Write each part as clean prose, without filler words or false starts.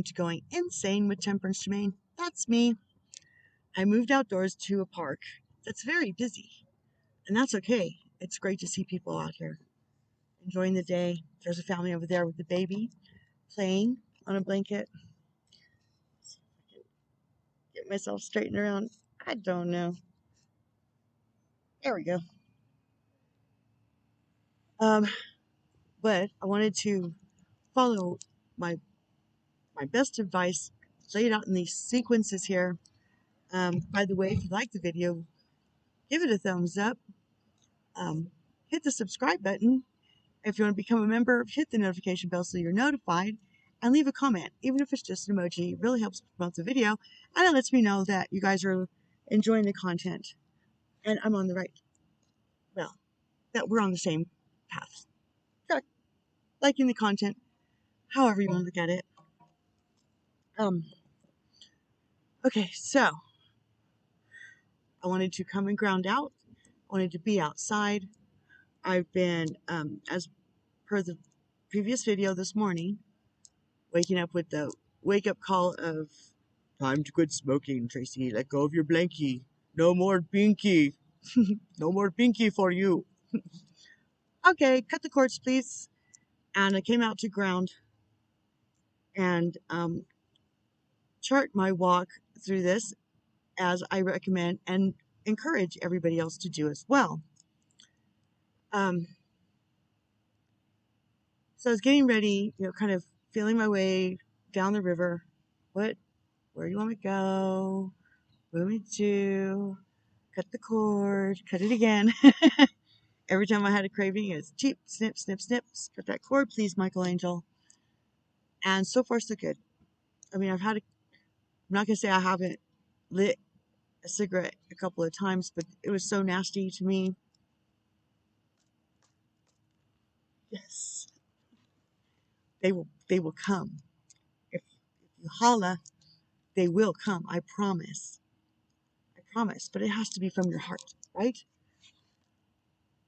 to going insane with temperance, Jermaine. That's me. I moved outdoors to a park that's very busy, and that's okay. It's great to see people out here enjoying the day. There's a family over there with the baby playing on a blanket. Get myself straightened around. I don't know. There we go. Um, but I wanted to follow my best advice laid out in these sequences here. By the way, if you like the video, give it a thumbs up. Hit the subscribe button. If you want to become a member, hit the notification bell so you're notified, and leave a comment, even if it's just an emoji. It really helps promote the video, and it lets me know that you guys are enjoying the content, and I'm on the right, well, that we're on the same path. Liking the content, however you want to look at it. Okay, so I wanted to come and ground out. I wanted to be outside. I've been, as per the previous video this morning, waking up with the wake-up call of time to quit smoking, Tracy. Let go of your blankie. No more binky. No more binky for you. Okay, cut the cords, please. And I came out to ground and chart my walk through this as I recommend and encourage everybody else to do as well. So I was getting ready, kind of feeling my way down the river. Where do you want me to go? What do we do? Cut the cord, cut it again. Every time I had a craving, it's cheap, snip, snip, snip, cut that cord, please, Michaelangel. And so far, so good. I mean, I'm not going to say I haven't lit a cigarette a couple of times, but it was so nasty to me. Yes. They will come. If you holla, they will come. I promise. I promise. But it has to be from your heart, right?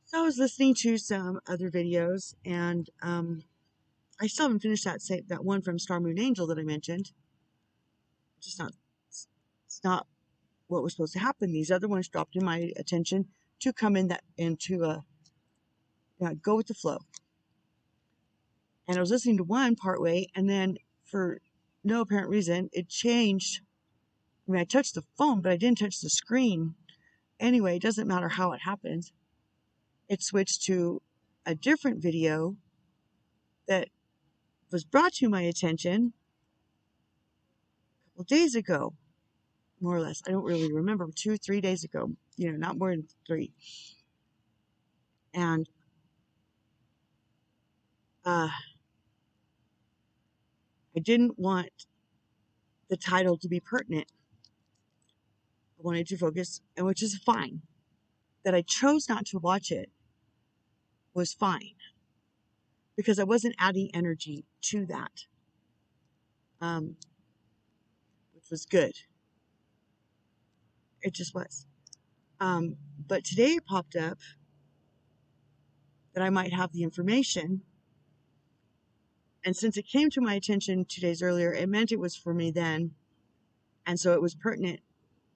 So I was listening to some other videos, and I still haven't finished that one from Star Moon Angel that I mentioned. It's not what was supposed to happen. These other ones dropped in my attention to come into go with the flow. And I was listening to one partway, and then for no apparent reason, it changed. I mean, I touched the phone, but I didn't touch the screen. Anyway, it doesn't matter how it happened. It switched to a different video that was brought to my attention a couple days ago, more or less. I don't really remember, 2 or 3 days ago, not more than 3. And I didn't want the title to be pertinent. I wanted to focus, and which is fine. That I chose not to watch it was fine, because I wasn't adding energy to that, which was good. It just was. But today it popped up that I might have the information, and since it came to my attention 2 days earlier, it meant it was for me then, and so it was pertinent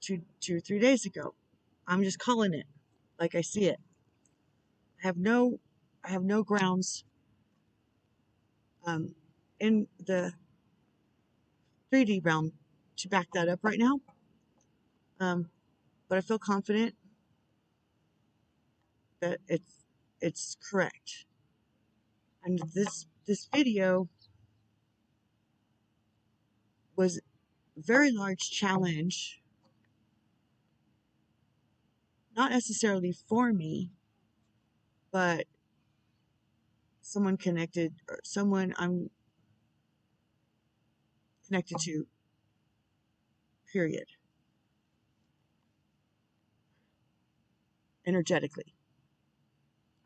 to 2 or 3 days ago. I'm just calling it like I see it. I have no grounds in the 3D realm to back that up right now. But I feel confident that it's correct. And this video was a very large challenge, not necessarily for me, but someone connected, or someone I'm connected to, period, energetically.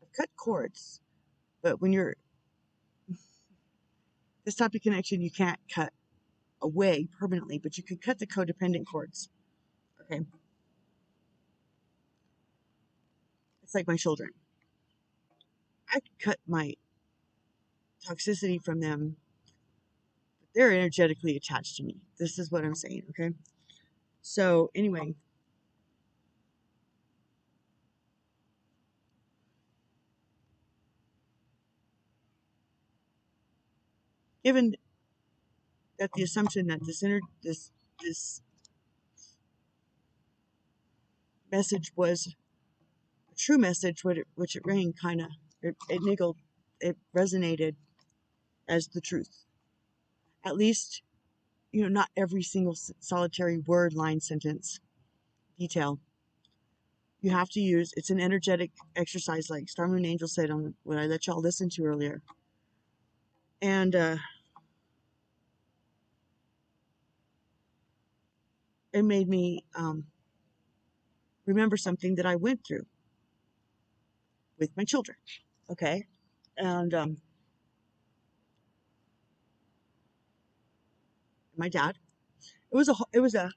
I've cut cords, but when you're this type of connection, you can't cut away permanently, but you can cut the codependent cords. Okay? It's like my children. I could cut my toxicity from them, they're energetically attached to me. This is what I'm saying, okay? So anyway, given that the assumption that this message was a true message, which it rang kind of, it niggled, it resonated as the truth. At least, not every single solitary word, line, sentence, detail. You have to use, it's an energetic exercise, like Star Moon Angel said on what I let y'all listen to earlier. And it made me remember something that I went through with my children. Okay. And my dad, it was a, it was a,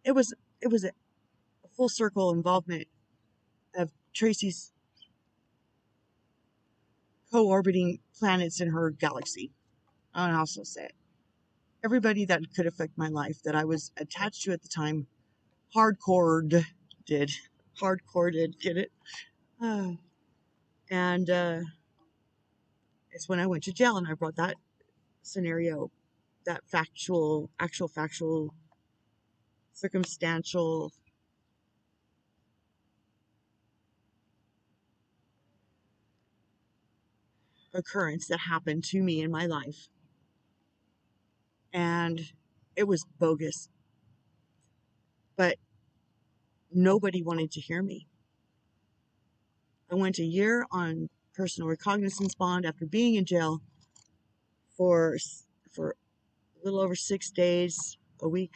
it was, it was a full circle involvement of Tracy's co-orbiting planets in her galaxy. I don't know how else to say it. Everybody that could affect my life that I was attached to at the time, hardcore did. Hardcore did, get it? And it's when I went to jail and I brought that scenario, that actual factual, circumstantial occurrence that happened to me in my life. And it was bogus. But nobody wanted to hear me. I went a year on personal recognizance bond after being in jail for a little over 6 days a week,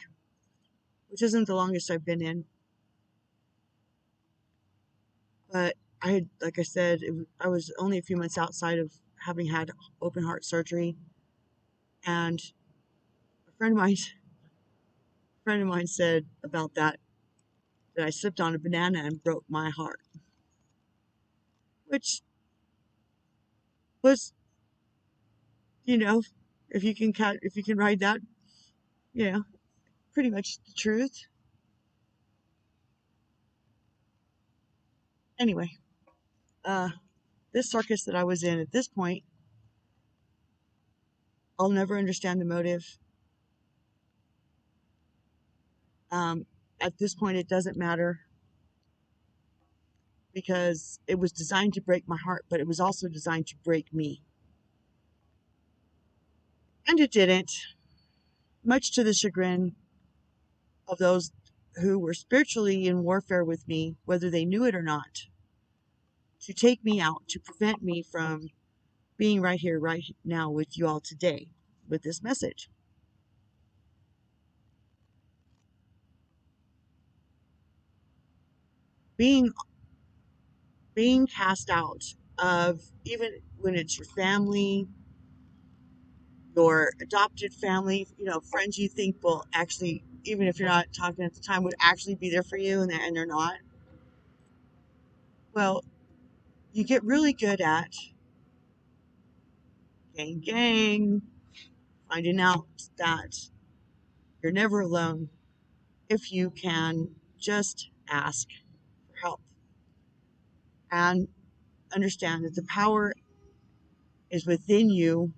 which isn't the longest I've been in. But I had, like I said, I was only a few months outside of having had open heart surgery, and a friend of mine said about that I slipped on a banana and broke my heart, which was, you know, if you can ride that, pretty much the truth. Anyway, uh, this circus that I was in at this point, I'll never understand the motive. Um, at this point, it doesn't matter because it was designed to break my heart, but it was also designed to break me. And it didn't, much to the chagrin of those who were spiritually in warfare with me, whether they knew it or not, to take me out, to prevent me from being right here, right now with you all today with this message. Being cast out of, even when it's your family, your adopted family, friends you think will actually, even if you're not talking at the time, would actually be there for you, and they're not. Well, you get really good at gang, finding out that you're never alone if you can just ask for help and understand that the power is within you,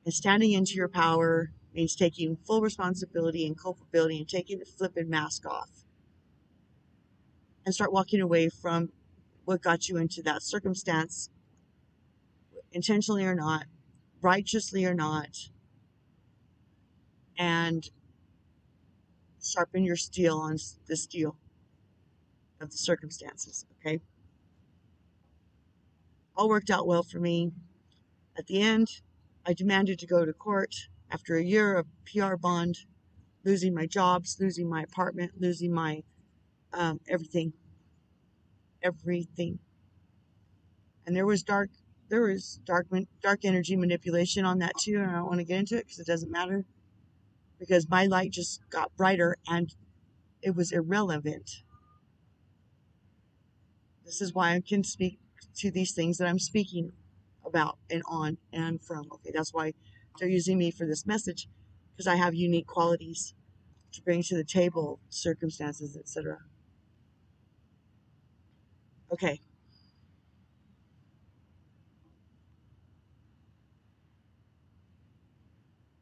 and standing into your power means taking full responsibility and culpability and taking the flippin' mask off and start walking away from what got you into that circumstance, intentionally or not, righteously or not, and sharpen your steel on the steel of the circumstances. Okay, all worked out well for me. At the end, I demanded to go to court after a year of PR bond, losing my jobs, losing my apartment, losing my everything, everything. And there was dark energy manipulation on that too, and I don't want to get into it because it doesn't matter, because my light just got brighter and it was irrelevant. This is why I can speak to these things that I'm speaking about and on and from. Okay, that's why they're using me for this message because I have unique qualities to bring to the table, circumstances, etc. Okay,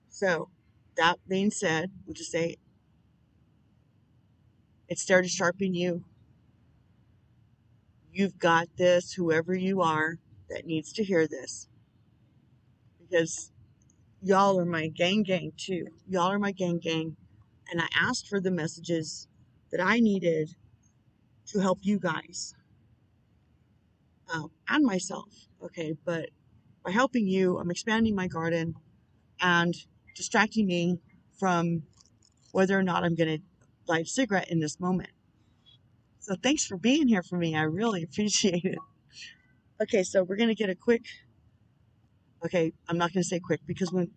so that being said, we'll just say it's there to sharpen you. You've got this, whoever you are that needs to hear this, because y'all are my gang too. Y'all are my gang. And I asked for the messages that I needed to help you guys and myself. Okay, but by helping you, I'm expanding my garden and distracting me from whether or not I'm going to light a cigarette in this moment. So thanks for being here for me. I really appreciate it. Okay, so we're going to get a quick. Okay, I'm not going to say quick because when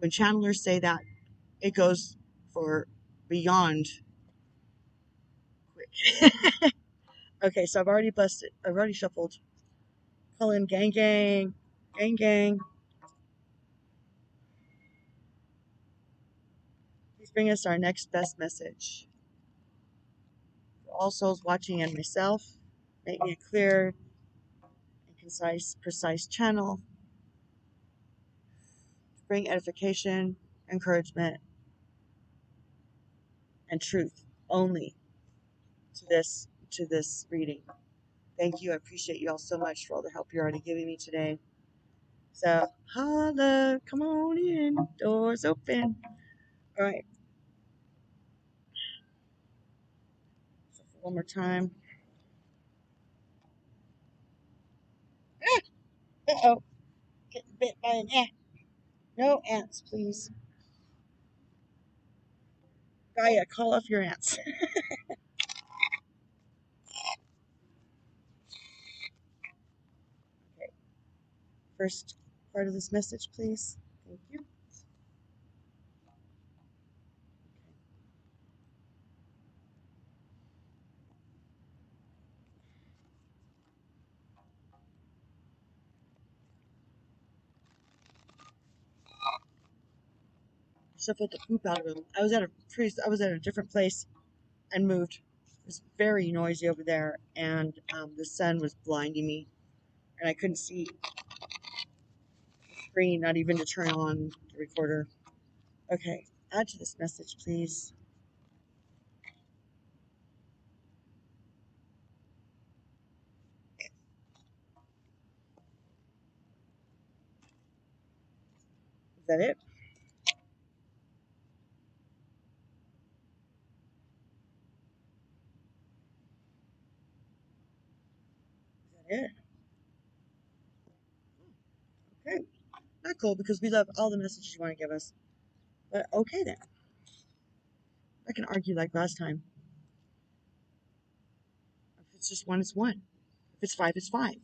channelers say that, it goes for beyond quick. Okay, so I've already busted. I've already shuffled. Call in gang. Please bring us our next best message. For all souls watching and myself, make me a clear and concise, precise channel to bring edification, encouragement, and truth only to this reading. Thank you. I appreciate you all so much for all the help you're already giving me today. So holla, come on in. Doors open. All right. So for one more time. Uh-oh. Getting bit by an ant. No ants, please. Gaia, call off your ants. Okay. First part of this message, please. Thank you. Shuffled the poop out of him. I was at a different place and moved. It was very noisy over there, and the sun was blinding me, and I couldn't see the screen, not even to turn on the recorder. Okay, add to this message, please. Is that it? Is that it? Okay. Not cool because we love all the messages you want to give us. But okay then. I can argue like last time. If it's just one, it's one. If it's five, it's five.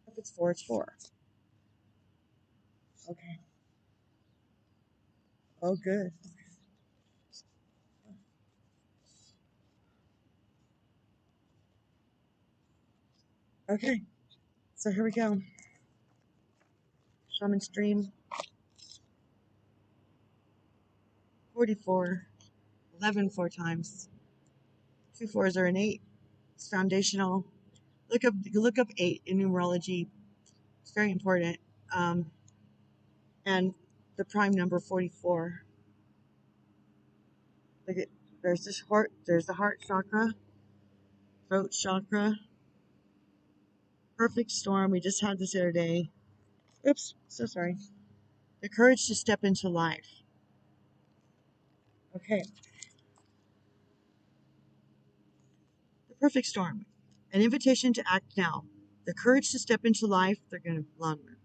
If it's four, it's four. Okay. Oh, good. Okay. So here we go. Shaman's Dream 44. 11 four times. 2 fours are an 8. It's foundational. Look up 8 in numerology. It's very important. And the prime number 44. Look at there's the heart chakra, throat chakra. Perfect storm. We just had this the other day. Oops, so sorry. The courage to step into life. Okay. The perfect storm. An invitation to act now. The courage to step into life. They're going to longer.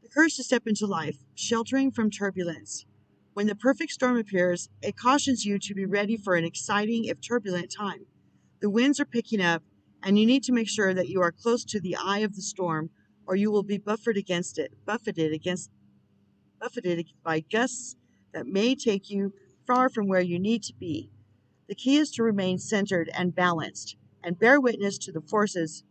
The courage to step into life, sheltering from turbulence. When the perfect storm appears, it cautions you to be ready for an exciting, if turbulent, time. The winds are picking up, and you need to make sure that you are close to the eye of the storm, or you will be buffeted by gusts that may take you far from where you need to be. The key is to remain centered and balanced, and bear witness to the forces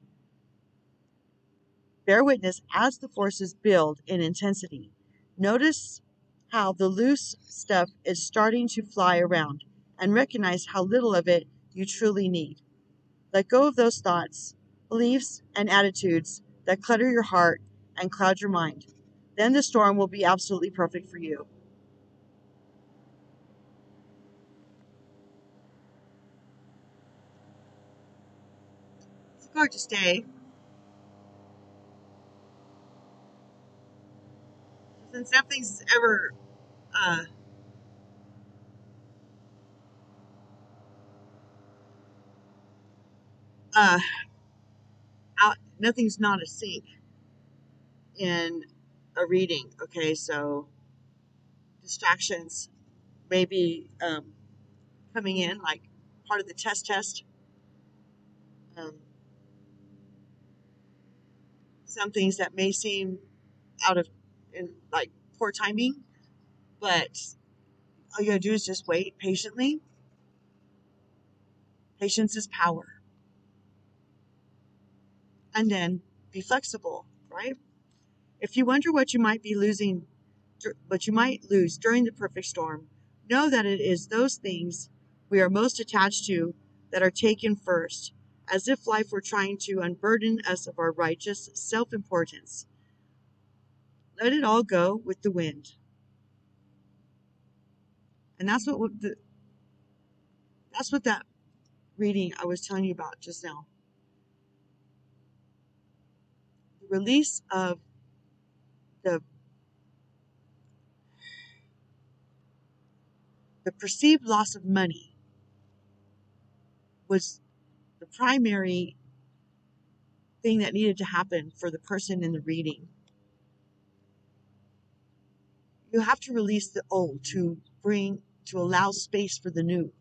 Bear witness as the forces build in intensity. Notice how the loose stuff is starting to fly around, and recognize how little of it you truly need. Let go of those thoughts, beliefs, and attitudes that clutter your heart and cloud your mind. Then the storm will be absolutely perfect for you. It's a gorgeous day. Since nothing's ever uh, uh, nothing's not a sync in a reading. Okay, so distractions may be coming in like part of the test. Um, some things that may seem out of in like poor timing, but all you gotta do is just wait patiently. Patience is power. And then be flexible, right? If you wonder what you might be losing, what you might lose during the perfect storm, know that it is those things we are most attached to that are taken first, as if life were trying to unburden us of our righteous self-importance. Let it all go with the wind. And that's what that reading I was telling you about just now. The release of the the perceived loss of money was the primary thing that needed to happen for the person in the reading. You have to release the old to allow space for the new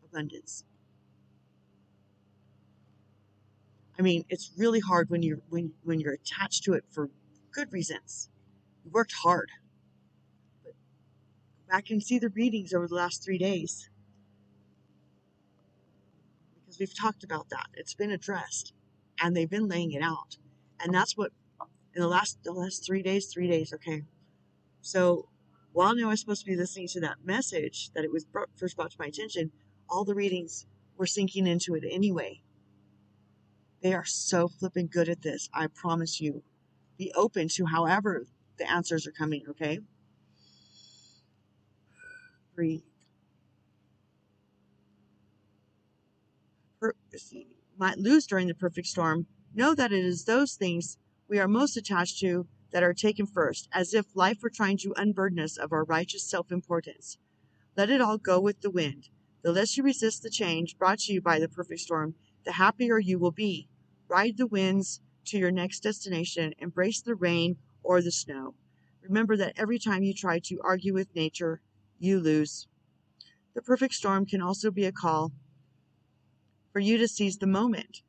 abundance. I mean, it's really hard when you're attached to it for good reasons. You worked hard. But go back and see the readings over the last 3 days because we've talked about that. It's been addressed, and they've been laying it out, and that's what in the last 3 days. 3 days, okay. So while now I was supposed to be listening to that message that it was first brought to my attention, all the readings were sinking into it anyway. They are so flipping good at this. I promise you. Be open to however the answers are coming, okay? Breathe. Might lose during the perfect storm. Know that it is those things we are most attached to that are taken first, as if life were trying to unburden us of our righteous self-importance. Let it all go with the wind. The less you resist the change brought to you by the perfect storm, the happier you will be. Ride the winds to your next destination. Embrace the rain or the snow. Remember that every time you try to argue with nature, you lose. The perfect storm can also be a call for you to seize the moment.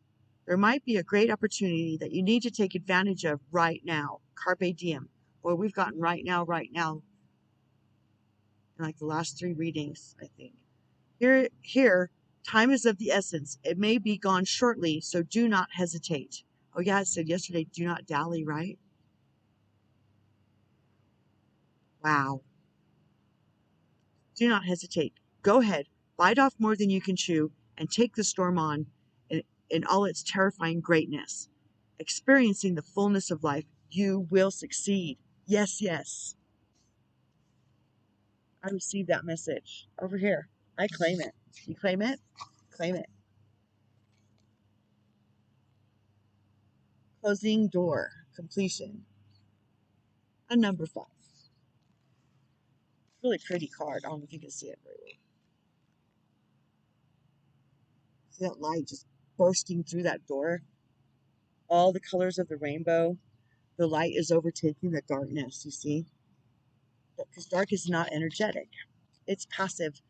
There might be a great opportunity that you need to take advantage of right now. Carpe diem. Boy, we've gotten right now, in like the last 3 readings, I think. Here, time is of the essence. It may be gone shortly, so do not hesitate. Oh yeah, it said yesterday, do not dally, right? Wow. Do not hesitate. Go ahead, bite off more than you can chew, and take the storm on in all its terrifying greatness. Experiencing the fullness of life, you will succeed. Yes, yes. I received that message over here. I claim it. You claim it? Claim it. Closing door. Completion. A number 5. Really pretty card. I don't know if you can see it very well. See that light just bursting through that door? All the colors of the rainbow. The light is overtaking the darkness, you see? Because dark is not energetic. It's passive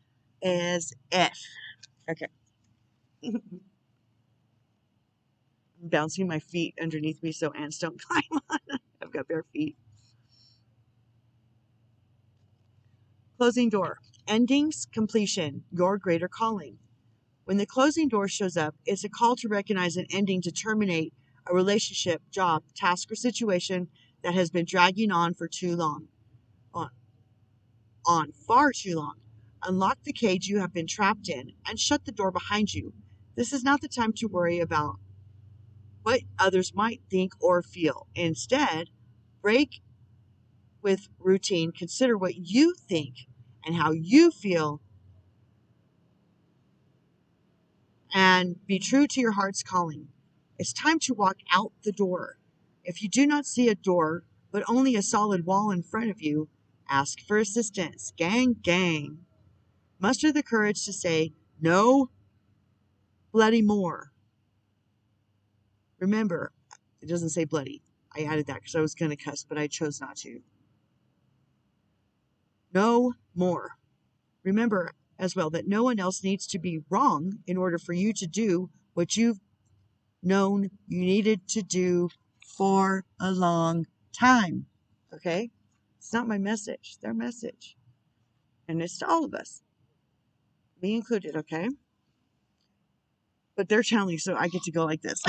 as F. Okay. I'm bouncing my feet underneath me so ants don't climb on. I've got bare feet. Closing door. Endings, completion, your greater calling. When the closing door shows up, it's a call to recognize an ending to terminate a relationship, job, task, or situation that has been dragging on for too long. On, on far too long. Unlock the cage you have been trapped in and shut the door behind you. This is not the time to worry about what others might think or feel. Instead, break with routine. Consider what you think and how you feel, and be true to your heart's calling. It's time to walk out the door. If you do not see a door, but only a solid wall in front of you, ask for assistance. Gang, gang. Muster the courage to say, no bloody more. Remember, it doesn't say bloody. I added that because I was going to cuss, but I chose not to. No more. Remember as well that no one else needs to be wrong in order for you to do what you've known you needed to do for a long time. Okay? It's not my message, it's their message. And it's to all of us, me included, okay? But they're channeling, so I get to go like this.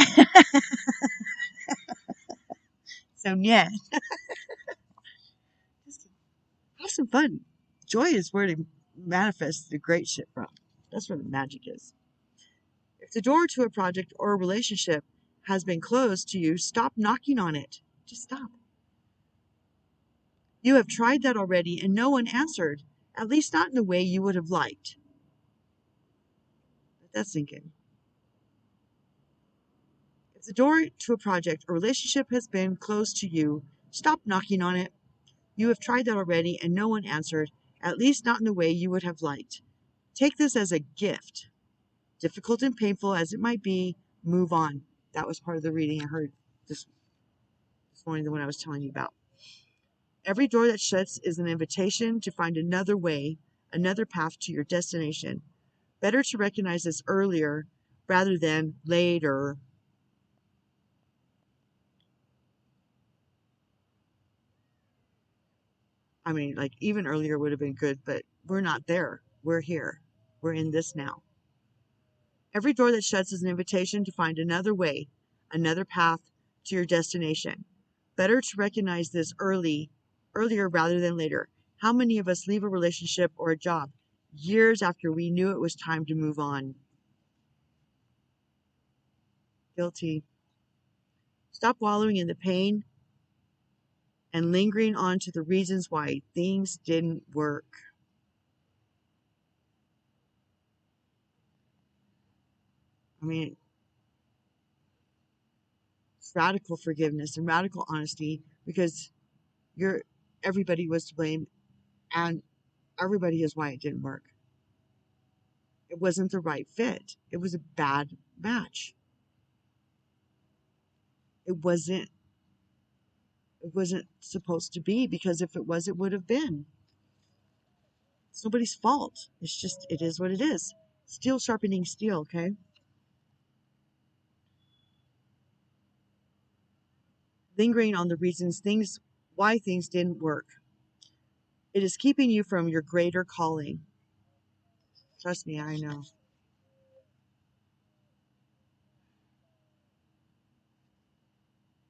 So, yeah. Have some fun. Joy is where to manifest the great shit from. That's where the magic is. If the door to a project or a relationship has been closed to you, stop knocking on it. Just stop. You have tried that already and no one answered, at least not in the way you would have liked. Let that sink in. If the door to a project or relationship has been closed to you, stop knocking on it. You have tried that already and no one answered, at least not in the way you would have liked. Take this as a gift. Difficult and painful as it might be, move on. That was part of the reading I heard this morning, the one I was telling you about. Every door that shuts is an invitation to find another way, another path to your destination. Better to recognize this earlier rather than later. I mean, like, even earlier would have been good, but we're not there. We're here. We're in this now. Every door that shuts is an invitation to find another way, another path to your destination. Better to recognize this earlier rather than later. How many of us leave a relationship or a job years after we knew it was time to move on? Guilty. Stop wallowing in the pain and lingering on to the reasons why things didn't work. I mean, it's radical forgiveness and radical honesty, because everybody was to blame and everybody is why it didn't work. It wasn't the right fit. It was a bad match. It wasn't supposed to be, because if it was, it would have been. It's nobody's fault. It's just, it is what it is. Steel sharpening steel, okay? Lingering on the reasons why things didn't work. It is keeping you from your greater calling. Trust me, I know.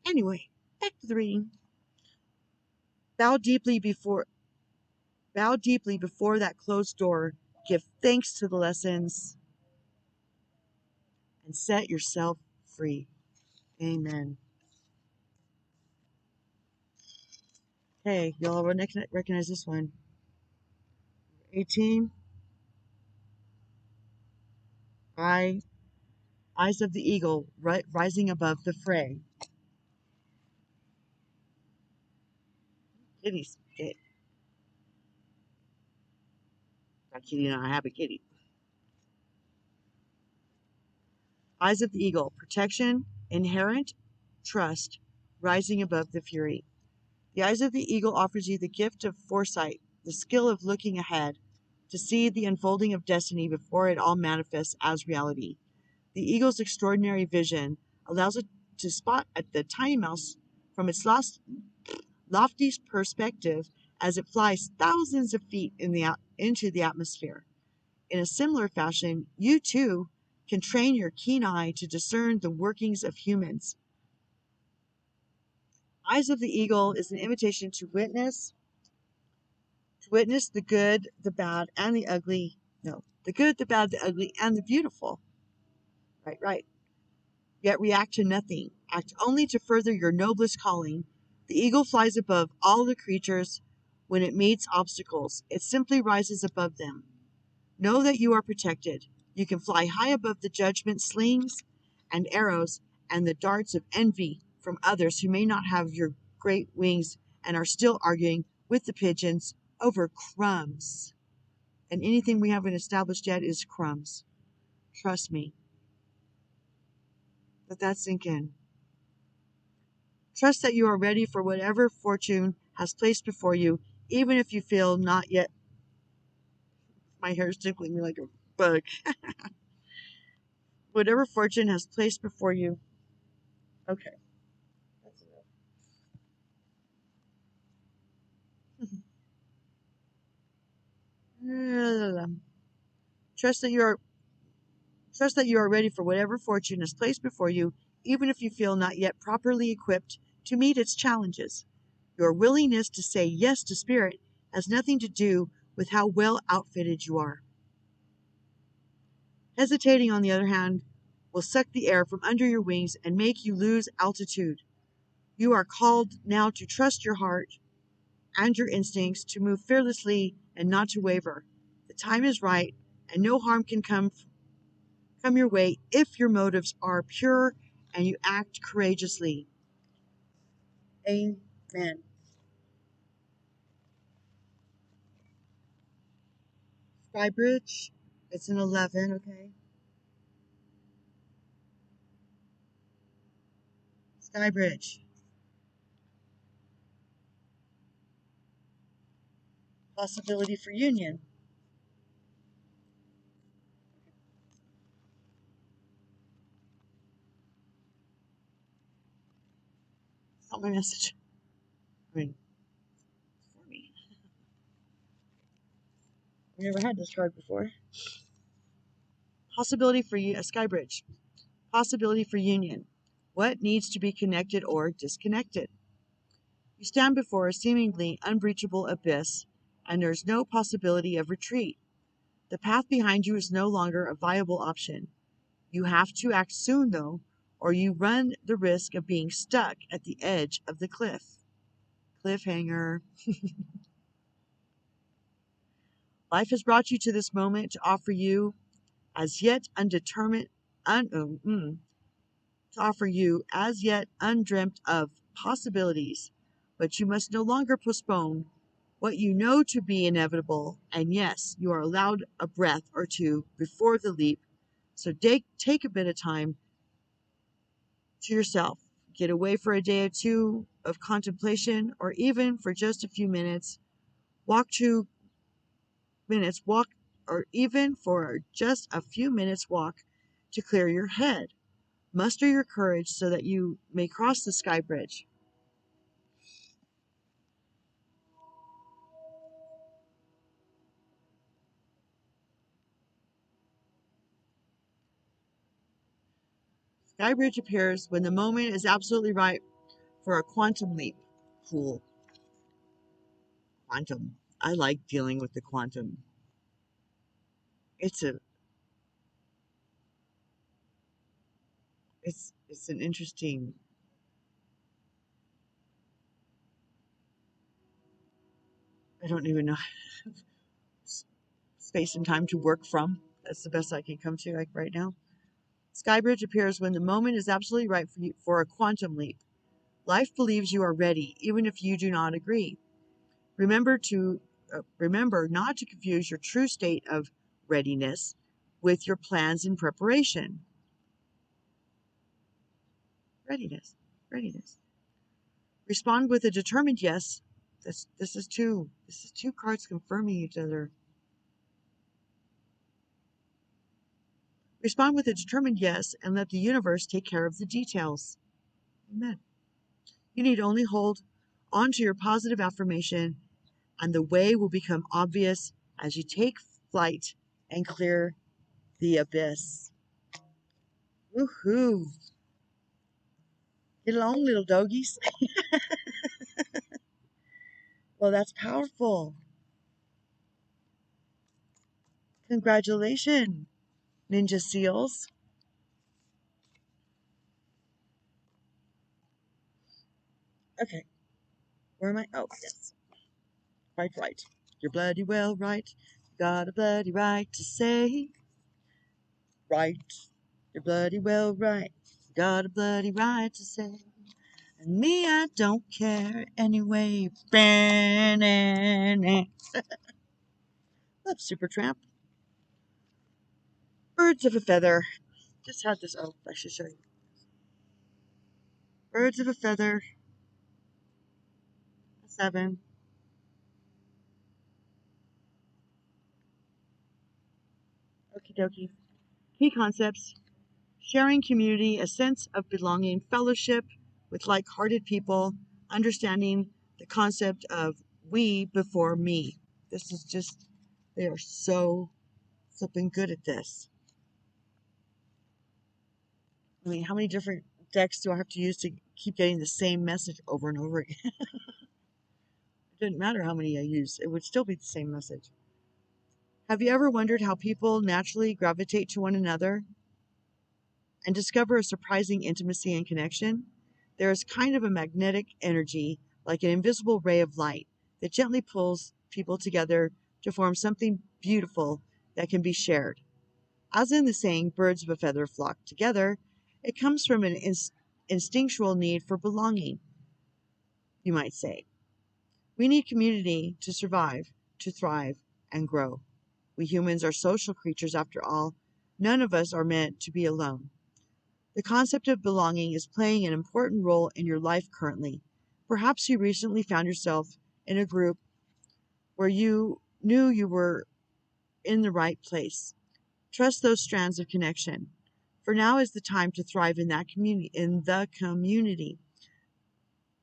Anyway, back to the reading. Bow deeply before that closed door. Give thanks to the lessons and set yourself free. Amen. Hey, y'all recognize this one. 18. Eyes of the eagle rising above the fray. Kitty's dead. Got kitty and I have a kitty. Eyes of the eagle. Protection, inherent trust, rising above the fury. The eyes of the eagle offers you the gift of foresight, the skill of looking ahead, to see the unfolding of destiny before it all manifests as reality. The eagle's extraordinary vision allows it to spot at the tiny mouse from its lofty perspective as it flies thousands of feet into the atmosphere. In a similar fashion, you too can train your keen eye to discern the workings of humans. Eyes of the eagle is an invitation to witness the good, the bad, and the ugly. No, the good, the bad, the ugly, and the beautiful. Right, right. Yet react to nothing. Act only to further your noblest calling. The eagle flies above all the creatures. When it meets obstacles, it simply rises above them. Know that you are protected. You can fly high above the judgment slings and arrows and the darts of envy from others who may not have your great wings and are still arguing with the pigeons over crumbs. And anything we haven't established yet is crumbs. Trust me. Let that sink in. Trust that you are ready for whatever fortune has placed before you, even if you feel not yet. My hair is tickling me like a bug. Whatever fortune has placed before you. Okay. That's enough. Trust that you are Trust that you are ready for whatever fortune is placed before you, even if you feel not yet properly equipped to meet its challenges. Your willingness to say yes to spirit has nothing to do with how well outfitted you are. Hesitating, on the other hand, will suck the air from under your wings and make you lose altitude. You are called now to trust your heart and your instincts, to move fearlessly and not to waver. The time is right, and no harm can come your way if your motives are pure and you act courageously. Amen. Skybridge, it's an 11, okay? Skybridge, possibility for union. Not my message. I mean, for me. I've never had this card before. Possibility for a Skybridge. Possibility for union. What needs to be connected or disconnected? You stand before a seemingly unbreachable abyss, and there's no possibility of retreat. The path behind you is no longer a viable option. You have to act soon, though, or you run the risk of being stuck at the edge of the cliff. Cliffhanger. Life has brought you to this moment to offer you, as yet undetermined, to offer you as yet undreamt of possibilities, but you must no longer postpone what you know to be inevitable. And yes, you are allowed a breath or two before the leap. So take a bit of time to yourself. Get away for a day or two of contemplation, or even for just a few minutes. Walk, or even for just a few minutes walk to clear your head. Muster your courage so that you may cross the sky bridge. Sky bridge appears when the moment is absolutely right for a quantum leap. Cool. Quantum. I like dealing with the quantum. It's a it's an interesting. I don't even know space and time to work from. That's the best I can come to like right now. Skybridge appears when the moment is absolutely right for you for a quantum leap. Life believes you are ready, even if you do not agree. Remember not to confuse your true state of readiness with your plans in preparation. Readiness, readiness. Respond with a determined yes. This is two. This is two cards confirming each other. Respond with a determined yes and let the universe take care of the details. Amen. You need only hold on to your positive affirmation, and the way will become obvious as you take flight and clear the abyss. Woohoo! Get along, little doggies. Well, that's powerful. Congratulations, Ninja Seals. Okay, where am I? Oh, yes. Right, right. You're bloody well right. Got a bloody right to say right. You're bloody well right. Got a bloody right to say. And me, I don't care anyway. Love Supertramp. Birds of a feather. Just had this. Oh, I should show you. Birds of a feather. A 7. Okie dokie. Key concepts: sharing community, a sense of belonging, fellowship with like hearted people, understanding the concept of we before me. This is just, they are so flipping good at this. I mean, how many different decks do I have to use to keep getting the same message over and over again? It didn't matter how many I use, it would still be the same message. Have you ever wondered how people naturally gravitate to one another and discover a surprising intimacy and connection? There is kind of a magnetic energy, like an invisible ray of light, that gently pulls people together to form something beautiful that can be shared. As in the saying, birds of a feather flock together, it comes from an instinctual need for belonging, you might say. We need community to survive, to thrive, and grow. We humans are social creatures after all. None of us are meant to be alone. The concept of belonging is playing an important role in your life currently. Perhaps you recently found yourself in a group where you knew you were in the right place. Trust those strands of connection. For now is the time to thrive in that community.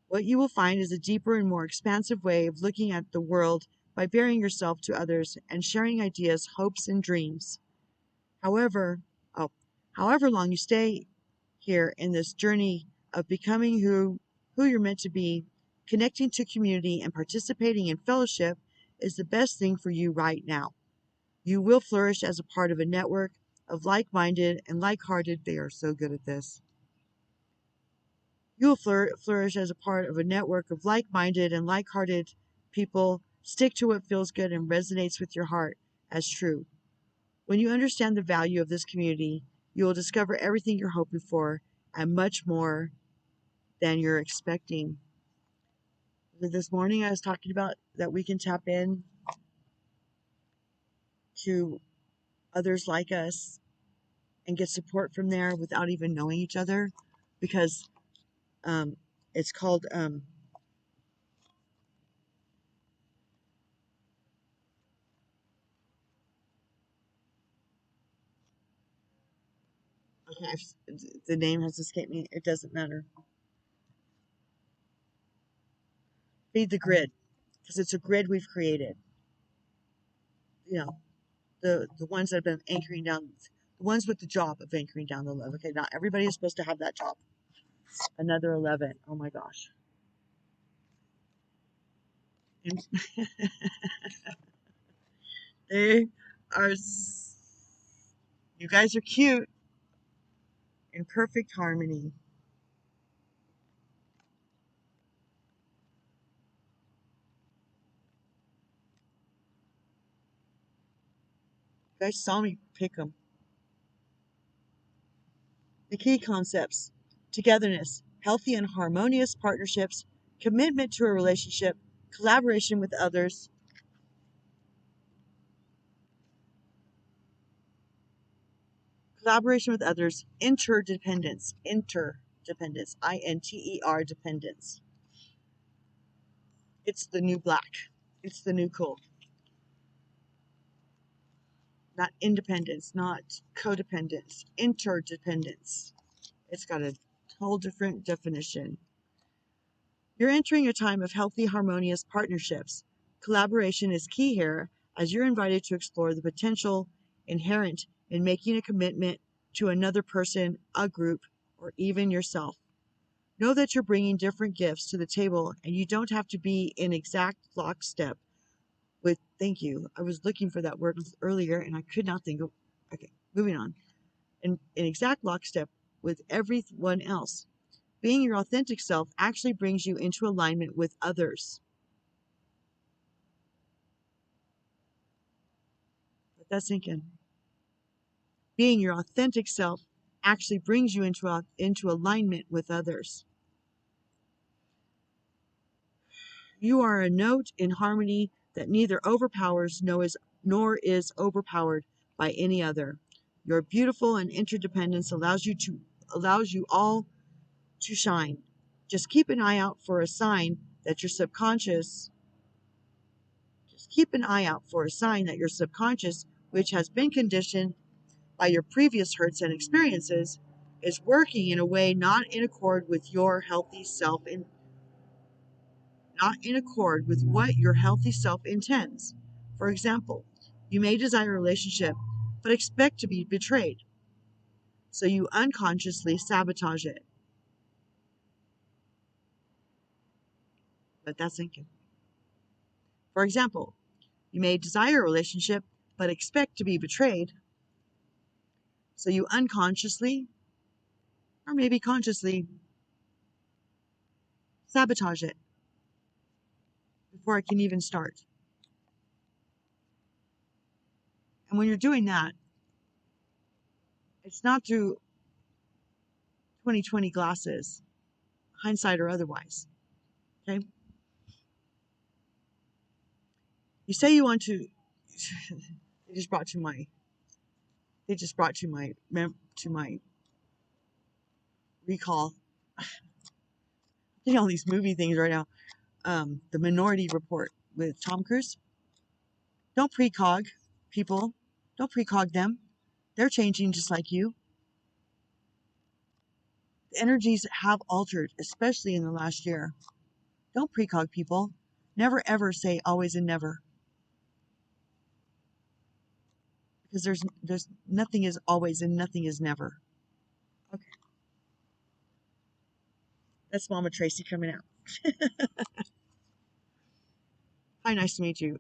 What you will find is a deeper and more expansive way of looking at the world by baring yourself to others and sharing ideas, hopes, and dreams. However, oh, however long you stay here in this journey of becoming who you're meant to be, connecting to community and participating in fellowship is the best thing for you right now. You will flourish as a part of a network of like-minded and like-hearted. They are so good at this. You will flourish as a part of a network of like-minded and like-hearted people. Stick to what feels good and resonates with your heart as true. When you understand the value of this community, you will discover everything you're hoping for and much more than you're expecting. This morning I was talking about that we can tap in to others like us and get support from there without even knowing each other, because um, it's called okay, the name has escaped me. It doesn't matter. Feed the grid, because it's a grid we've created. You know, the ones that have been anchoring down, the ones with the job of anchoring down the love. Okay, not everybody is supposed to have that job. Another 11. Oh my gosh. And they are, you guys are cute, in perfect harmony. You guys saw me pick them. The key concepts: togetherness, healthy and harmonious partnerships, commitment to a relationship, collaboration with others, interdependence, INTER dependence. It's the new black. It's the new cool. Not independence, not codependence, interdependence. It's got a whole different definition. You're entering a time of healthy, harmonious partnerships. Collaboration is key here, as you're invited to explore the potential inherent in making a commitment to another person, a group, or even yourself. Know that you're bringing different gifts to the table, and you don't have to be in exact lockstep with, thank you. I was looking for that word earlier and I could not think of, okay, moving on. In exact lockstep with everyone else. Being your authentic self actually brings you into alignment with others. Let that sink in. Being your authentic self actually brings you into alignment with others. You are a note in harmony that neither overpowers nor is overpowered by any other. Your beautiful and interdependence allows you all to shine. Just keep an eye out for a sign that your subconscious just keep an eye out for a sign that your subconscious, which has been conditioned by your previous hurts and experiences, is working in a way not in accord with your healthy self and not in accord with what your healthy self intends. For example, you may desire a relationship but expect to be betrayed, so you unconsciously sabotage it. Let that sink in. For example, you may desire a relationship but expect to be betrayed, so you unconsciously, or maybe consciously, sabotage it before it can even start. And when you're doing that, it's not through 2020 glasses, hindsight or otherwise. Okay? You say you want to they just brought to my to my recall. All these movie things right now. The Minority Report with Tom Cruise. Don't precog people. Don't precog them. They're changing just like you. The energies have altered, especially in the last year. Don't precog people. Never ever say always and never. Because there's nothing is always and nothing is never. Okay. That's Mama Tracy coming out. Hi, nice to meet you.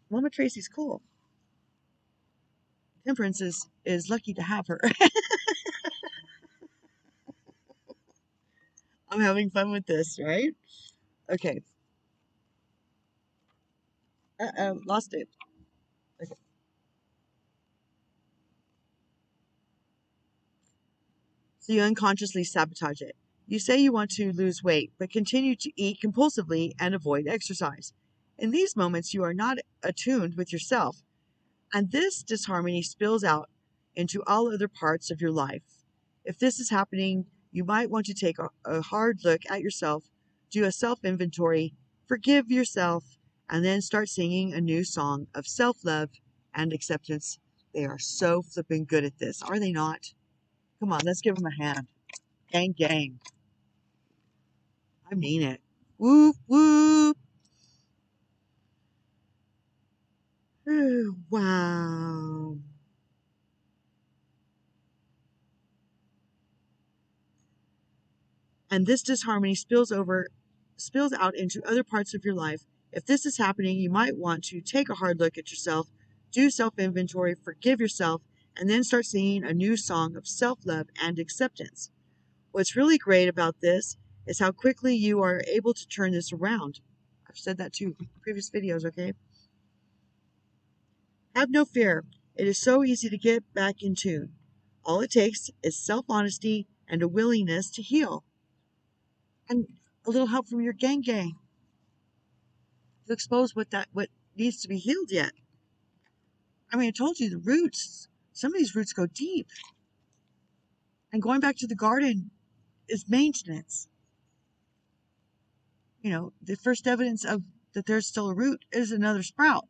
Mama Tracy's cool. Temperance is lucky to have her. I'm having fun with this, right? Okay. Lost it. Okay. So you unconsciously sabotage it. You say you want to lose weight, but continue to eat compulsively and avoid exercise. In these moments, you are not attuned with yourself, and this disharmony spills out into all other parts of your life. If this is happening, you might want to take a hard look at yourself, do a self inventory, forgive yourself, and then start singing a new song of self love and acceptance. They are so flipping good at this, are they not? Come on, let's give them a hand. Gang, gang. I mean it. Whoop, whoop. Wow. And this disharmony spills out into other parts of your life. If this is happening, you might want to take a hard look at yourself, do self-inventory, forgive yourself, and then start singing a new song of self-love and acceptance. What's really great about this is how quickly you are able to turn this around. I've said that too in previous videos, okay? Have no fear. It is so easy to get back in tune. All it takes is self-honesty and a willingness to heal. And a little help from your gang gang to expose what needs to be healed yet. I mean, I told you the roots. Some of these roots go deep. And going back to the garden is maintenance. You know, the first evidence of that there's still a root is another sprout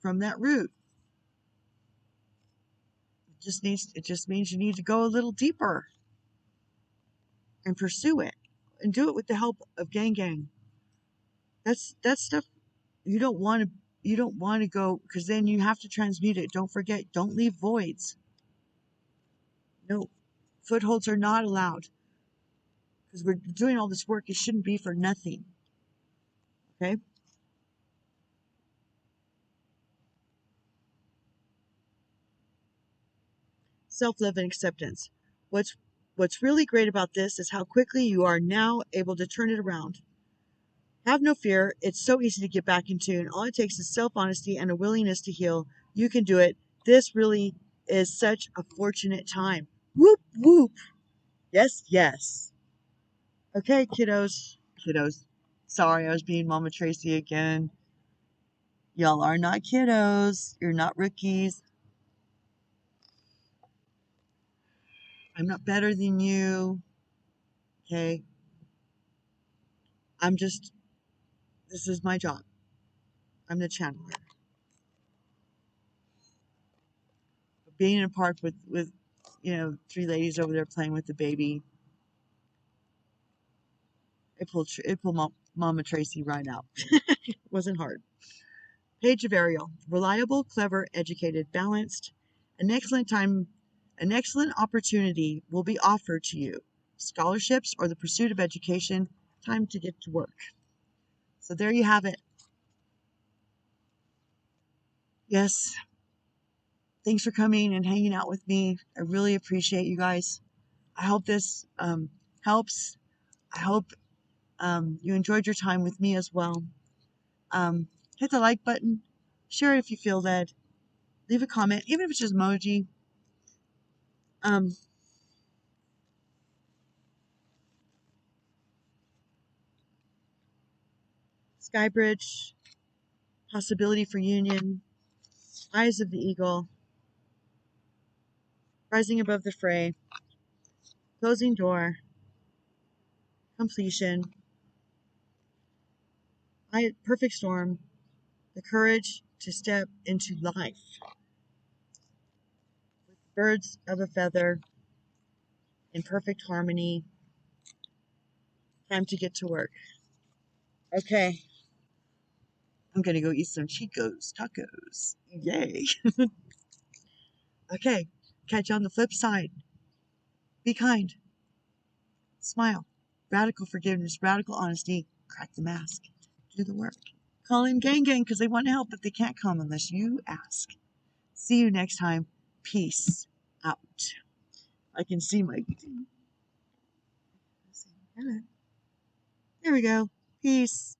from that root. It just means you need to go a little deeper and pursue it. And do it with the help of gang gang. That's stuff you don't want to you don't want to go, because then you have to transmute it. Don't forget, don't leave voids. No, footholds are not allowed, because we're doing all this work. It shouldn't be for nothing. Okay. Self-love and acceptance. What's really great about this is how quickly you are now able to turn it around. Have no fear. It's so easy to get back in tune. All it takes is self-honesty and a willingness to heal. You can do it. This really is such a fortunate time. Whoop, whoop. Yes, yes. Okay, kiddos. Kiddos. Sorry, I was being Mama Tracy again. Y'all are not kiddos. You're not rookies. I'm not better than you. Okay. This is my job. I'm the channeler. Being in a park with three ladies over there playing with the baby, it pulled Mama Tracy right out. It wasn't hard. Page of Ariel. Reliable, clever, educated, balanced. An excellent opportunity will be offered to you. Scholarships or the pursuit of education. Time to get to work. So there you have it. Yes. Thanks for coming and hanging out with me. I really appreciate you guys. I hope this helps. I hope you enjoyed your time with me as well. Hit the like button. Share it if you feel led. Leave a comment, even if it's just emoji. Skybridge, possibility for union, eyes of the eagle, rising above the fray, closing door, completion, perfect storm, the courage to step into life, with birds of a feather, in perfect harmony. Time to get to work. Okay. I'm going to go eat some Chico's tacos. Yay. Okay. Catch you on the flip side. Be kind. Smile. Radical forgiveness. Radical honesty. Crack the mask. Do the work. Call in gang because they want to help, but they can't come unless you ask. See you next time. Peace out. I can see my... There we go. Peace.